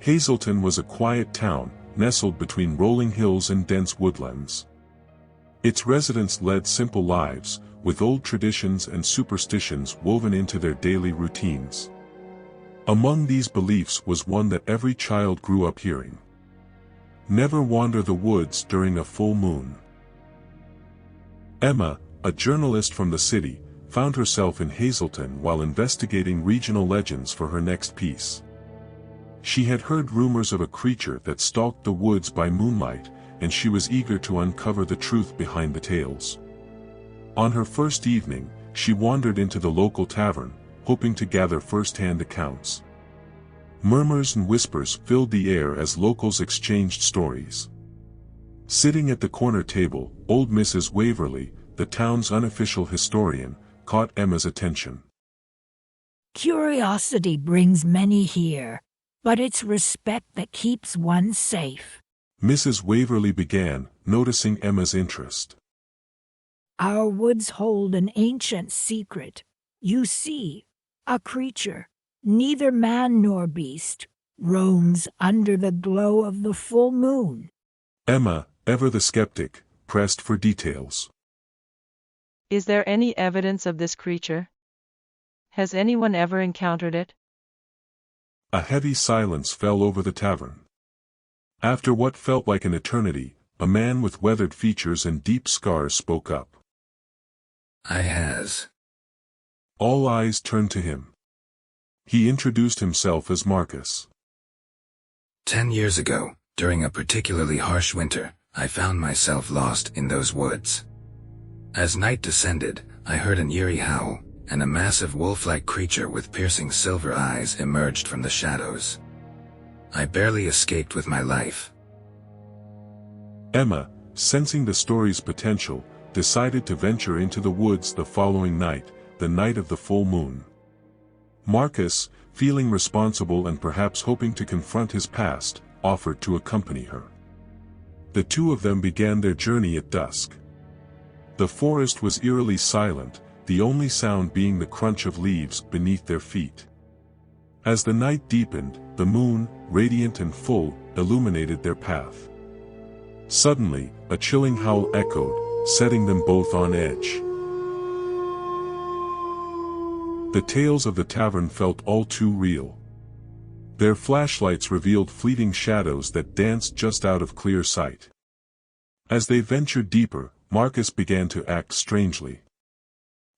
Hazelton was a quiet town, nestled between rolling hills and dense woodlands. Its residents led simple lives, with old traditions and superstitions woven into their daily routines. Among these beliefs was one that every child grew up hearing. Never wander the woods during a full moon. Emma, a journalist from the city, found herself in Hazelton while investigating regional legends for her next piece. She had heard rumors of a creature that stalked the woods by moonlight, and she was eager to uncover the truth behind the tales. On her first evening, she wandered into the local tavern, hoping to gather first-hand accounts. Murmurs and whispers filled the air as locals exchanged stories. Sitting at the corner table, old Mrs. Waverley, the town's unofficial historian, caught Emma's attention. Curiosity brings many here, but it's respect that keeps one safe. Mrs. Waverley began, noticing Emma's interest. Our woods hold an ancient secret. You see, a creature, neither man nor beast, roams under the glow of the full moon. Emma, ever the skeptic, pressed for details. Is there any evidence of this creature? Has anyone ever encountered it? A heavy silence fell over the tavern. After what felt like an eternity, a man with weathered features and deep scars spoke up. I has. All eyes turned to him. He introduced himself as Marcus. 10 years ago, during a particularly harsh winter, I found myself lost in those woods. As night descended, I heard an eerie howl, and a massive wolf-like creature with piercing silver eyes emerged from the shadows. I barely escaped with my life. Emma, sensing the story's potential, decided to venture into the woods the following night, the night of the full moon. Marcus, feeling responsible and perhaps hoping to confront his past, offered to accompany her. The two of them began their journey at dusk. The forest was eerily silent, the only sound being the crunch of leaves beneath their feet. As the night deepened, the moon, radiant and full, illuminated their path. Suddenly, a chilling howl echoed, setting them both on edge. The tales of the tavern felt all too real. Their flashlights revealed fleeting shadows that danced just out of clear sight. As they ventured deeper, Marcus began to act strangely.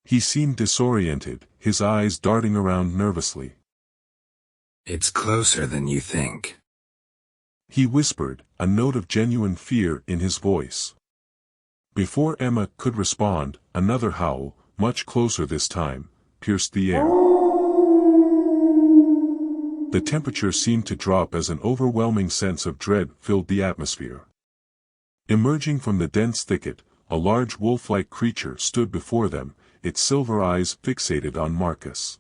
He seemed disoriented, his eyes darting around nervously. It's closer than you think, he whispered, a note of genuine fear in his voice. Before Emma could respond, another howl, much closer this time, pierced the air. The temperature seemed to drop as an overwhelming sense of dread filled the atmosphere. Emerging from the dense thicket, a large wolf-like creature stood before them, its silver eyes fixated on Marcus.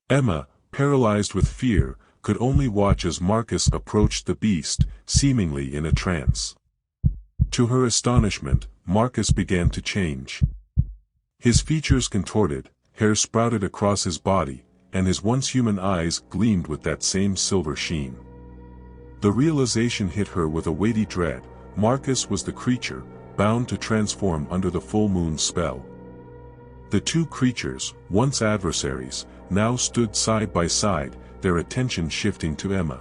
Emma, paralyzed with fear, could only watch as Marcus approached the beast, seemingly in a trance. To her astonishment, Marcus began to change. His features contorted, hair sprouted across his body, and his once human eyes gleamed with that same silver sheen. The realization hit her with a weighty dread. Marcus was the creature, bound to transform under the full moon's spell. The two creatures, once adversaries, now stood side by side, their attention shifting to Emma.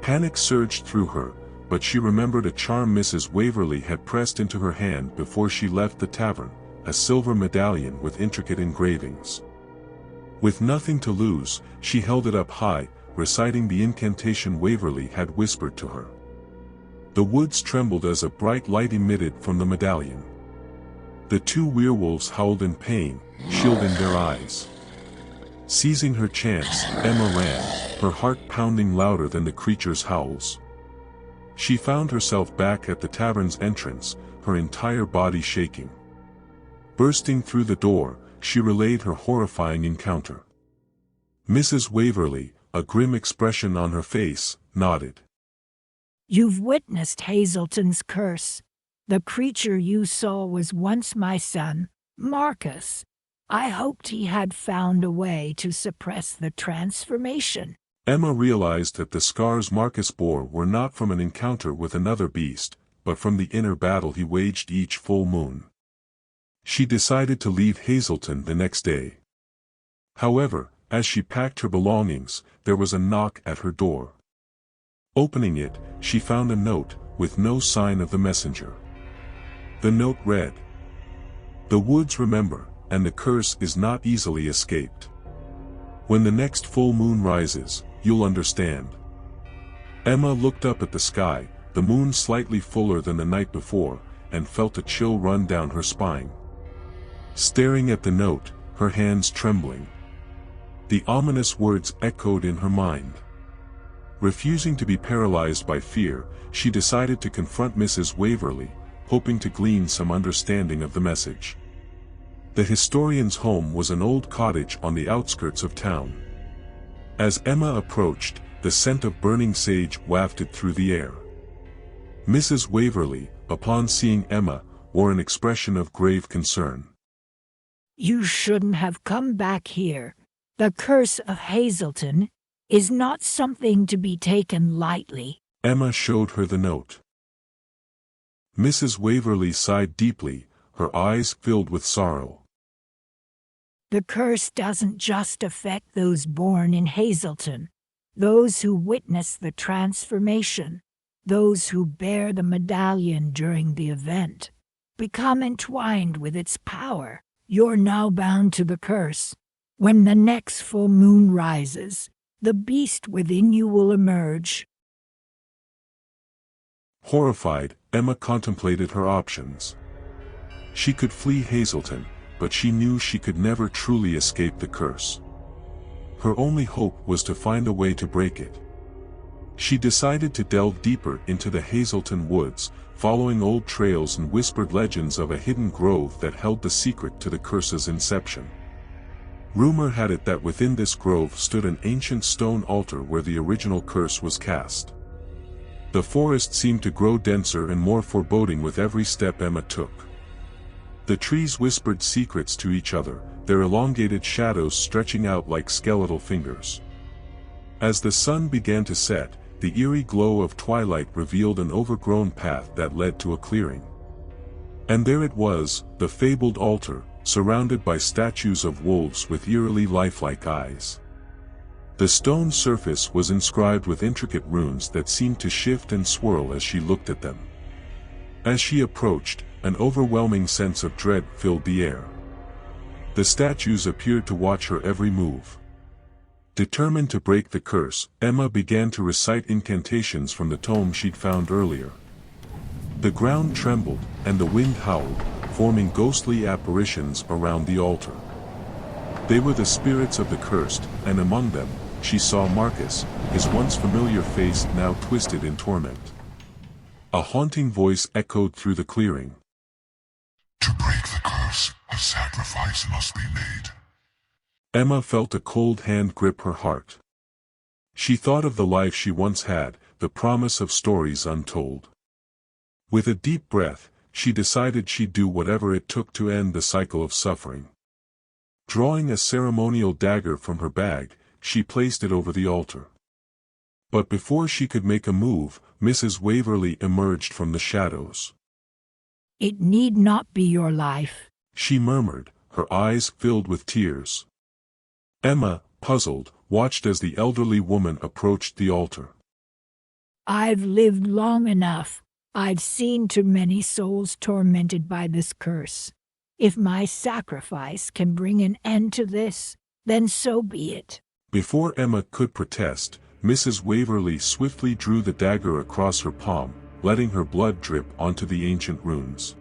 Panic surged through her, but she remembered a charm Mrs. Waverley had pressed into her hand before she left the tavern, a silver medallion with intricate engravings. With nothing to lose, she held it up high, reciting the incantation Waverley had whispered to her. The woods trembled as a bright light emitted from the medallion. The two werewolves howled in pain, shielding their eyes. Seizing her chance, Emma ran, her heart pounding louder than the creature's howls. She found herself back at the tavern's entrance, her entire body shaking. Bursting through the door, she relayed her horrifying encounter. Mrs. Waverley, a grim expression on her face, nodded. You've witnessed Hazelton's curse. The creature you saw was once my son, Marcus. I hoped he had found a way to suppress the transformation. Emma realized that the scars Marcus bore were not from an encounter with another beast, but from the inner battle he waged each full moon. She decided to leave Hazelton the next day. However, as she packed her belongings, there was a knock at her door. Opening it, she found a note, with no sign of the messenger. The note read, "The woods remember, and the curse is not easily escaped. When the next full moon rises, you'll understand." Emma looked up at the sky, the moon slightly fuller than the night before, and felt a chill run down her spine. Staring at the note, her hands trembling. The ominous words echoed in her mind. Refusing to be paralyzed by fear, she decided to confront Mrs. Waverley, hoping to glean some understanding of the message. The historian's home was an old cottage on the outskirts of town. As Emma approached, the scent of burning sage wafted through the air. Mrs. Waverley, upon seeing Emma, wore an expression of grave concern. You shouldn't have come back here. The curse of Hazelton is not something to be taken lightly. Emma showed her the note. Mrs. Waverley sighed deeply, her eyes filled with sorrow. The curse doesn't just affect those born in Hazelton, those who witness the transformation, those who bear the medallion during the event, become entwined with its power. You're now bound to the curse. When the next full moon rises, the beast within you will emerge. Horrified, Emma contemplated her options. She could flee Hazelton, but she knew she could never truly escape the curse. Her only hope was to find a way to break it. She decided to delve deeper into the Hazelton woods, following old trails and whispered legends of a hidden grove that held the secret to the curse's inception. Rumor had it that within this grove stood an ancient stone altar where the original curse was cast. The forest seemed to grow denser and more foreboding with every step Emma took. The trees whispered secrets to each other, their elongated shadows stretching out like skeletal fingers. As the sun began to set, the eerie glow of twilight revealed an overgrown path that led to a clearing. And there it was, the fabled altar, surrounded by statues of wolves with eerily lifelike eyes. The stone surface was inscribed with intricate runes that seemed to shift and swirl as she looked at them. As she approached, an overwhelming sense of dread filled the air. The statues appeared to watch her every move. Determined to break the curse, Emma began to recite incantations from the tome she'd found earlier. The ground trembled, and the wind howled, forming ghostly apparitions around the altar. They were the spirits of the cursed, and among them, she saw Marcus, his once familiar face now twisted in torment. A haunting voice echoed through the clearing. To break the curse, a sacrifice must be made. Emma felt a cold hand grip her heart. She thought of the life she once had, the promise of stories untold. With a deep breath, she decided she'd do whatever it took to end the cycle of suffering. Drawing a ceremonial dagger from her bag, she placed it over the altar. But before she could make a move, Mrs. Waverley emerged from the shadows. It need not be your life, she murmured, her eyes filled with tears. Emma, puzzled, watched as the elderly woman approached the altar. I've lived long enough. I've seen too many souls tormented by this curse. If my sacrifice can bring an end to this, then so be it. Before Emma could protest, Mrs. Waverley swiftly drew the dagger across her palm, letting her blood drip onto the ancient runes.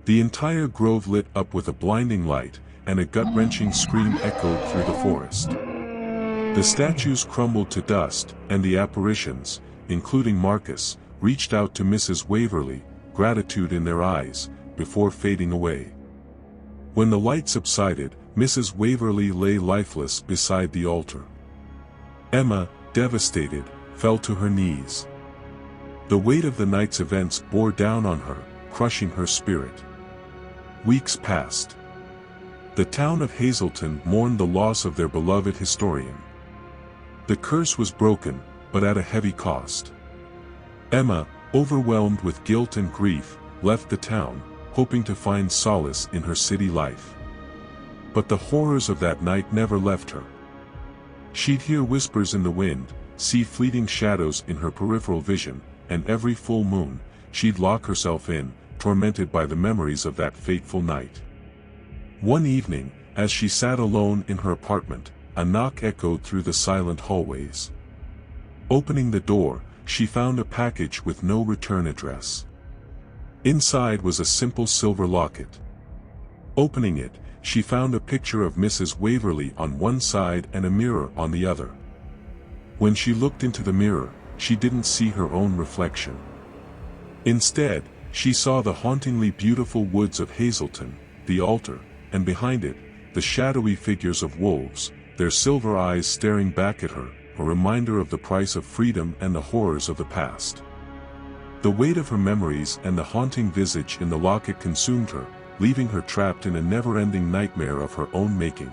The entire grove lit up with a blinding light, and a gut-wrenching scream echoed through the forest. The statues crumbled to dust, and the apparitions, including Marcus, reached out to Mrs. Waverley, gratitude in their eyes, before fading away. When the light subsided, Mrs. Waverley lay lifeless beside the altar. Emma, devastated, fell to her knees. The weight of the night's events bore down on her, crushing her spirit. Weeks passed. The town of Hazelton mourned the loss of their beloved historian. The curse was broken, but at a heavy cost. Emma, overwhelmed with guilt and grief, left the town, hoping to find solace in her city life. But the horrors of that night never left her. She'd hear whispers in the wind, see fleeting shadows in her peripheral vision, and every full moon, she'd lock herself in, tormented by the memories of that fateful night. One evening, as she sat alone in her apartment, a knock echoed through the silent hallways. Opening the door, she found a package with no return address. Inside was a simple silver locket. Opening it, she found a picture of Mrs. Waverley on one side and a mirror on the other. When she looked into the mirror, she didn't see her own reflection. Instead, she saw the hauntingly beautiful woods of Hazelton, the altar, and behind it, the shadowy figures of wolves, their silver eyes staring back at her, a reminder of the price of freedom and the horrors of the past. The weight of her memories and the haunting visage in the locket consumed her, leaving her trapped in a never-ending nightmare of her own making.